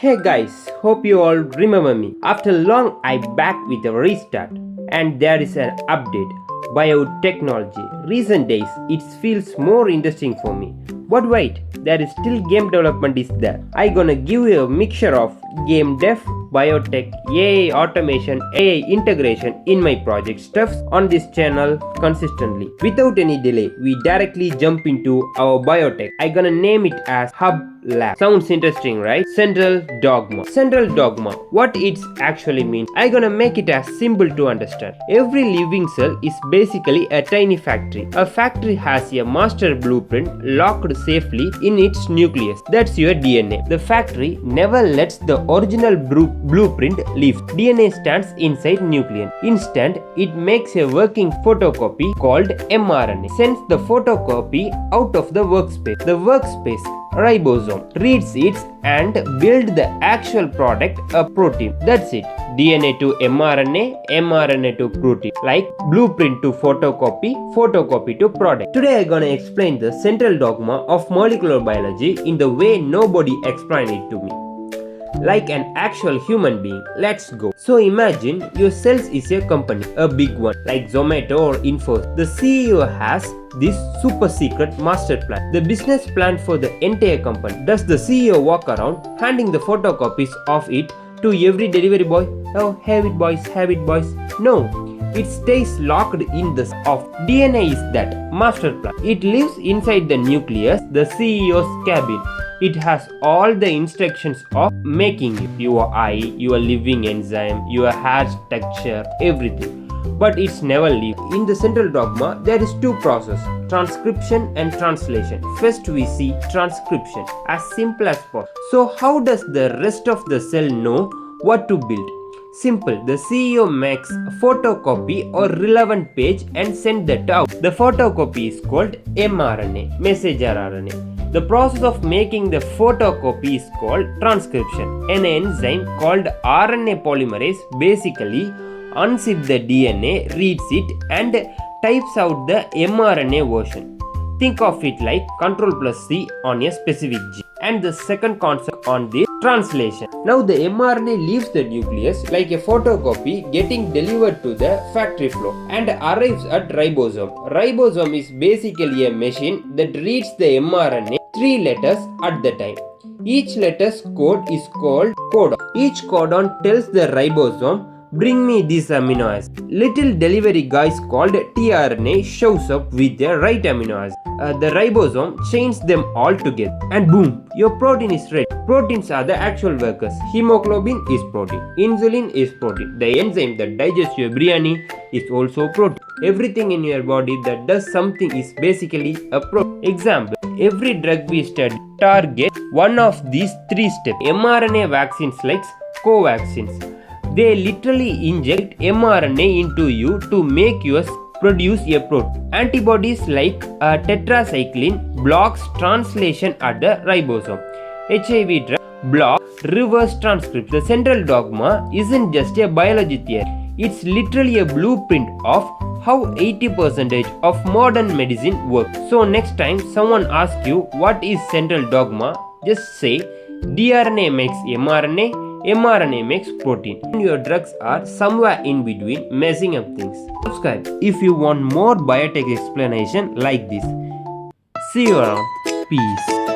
Hey guys, hope you all remember me. After long I back with a restart and there is an update. Biotechnology. Recent days it feels more interesting for me. But wait, there is still game development is there. I gonna give you a mixture of game dev, biotech, AI automation, AI integration in my project stuffs on this channel consistently. Without any delay, we directly jump into our biotech. I gonna name it as Hub Lab. Sounds interesting, right? Central Dogma. Central Dogma. What it actually means? I gonna make it as simple to understand. Every living cell is basically a tiny factory. A factory has a master blueprint locked safely in its nucleus. That's your DNA. The factory never lets the original blueprint leave. DNA stands inside nucleus. Instant, it makes a working photocopy called mRNA. Sends the photocopy out of the workspace. The workspace ribosome reads it and build the actual product, a protein. That's it. DNA to mRNA, mRNA to protein. Like blueprint to photocopy, photocopy to product. Today I'm gonna explain the central dogma of molecular biology in the way nobody explained it to me. Like an actual human being. Let's go. So imagine your cells is a company, a big one like Zomato or Infosys. The CEO has this super secret master plan, the business plan for the entire company. Does the CEO walk around handing the photocopies of it to every delivery boy? Oh, have it boys, have it boys. No, it stays locked in the of DNA is that master plan. It lives inside the nucleus, the CEO's cabin. It has all the instructions of making you, your eye, your living enzyme, your hair texture, everything. But it's never leave. In the central dogma, there is two processes, transcription and translation. First we see transcription, as simple as possible. So how does the rest of the cell know what to build? Simple, the CEO makes a photocopy or relevant page and send that out. The photocopy is called mRNA, messenger RNA. The process of making the photocopy is called transcription. An enzyme called RNA polymerase basically unzips the DNA, reads it and types out the mRNA version. Think of it like Ctrl+C on a specific gene. And the second concept on this, translation. Now the mRNA leaves the nucleus like a photocopy getting delivered to the factory floor and arrives at ribosome. Ribosome is basically a machine that reads the mRNA 3 letters at the time. Each letter's code is called codon. Each codon tells the ribosome, bring me this amino acid. Little delivery guys called tRNA shows up with the right amino acid. The ribosome chains them all together and boom, your protein is ready. Proteins are the actual workers. Hemoglobin is protein. Insulin is protein. The enzyme that digests your biryani is also protein. Everything in your body that does something is basically a protein. Example, every drug we study targets one of these 3 steps. mRNA vaccines like co-vaccines. They literally inject mRNA into you to make you produce a protein. Antibodies like tetracycline blocks translation at the ribosome. HIV drug block reverse transcription. The central dogma isn't just a biology theory. It's literally a blueprint of how 80% of modern medicine works. So next time someone asks you what is central dogma, just say dRNA makes mRNA, mRNA makes protein. And your drugs are somewhere in between messing up things. Subscribe if you want more biotech explanation like this. See you around. Peace.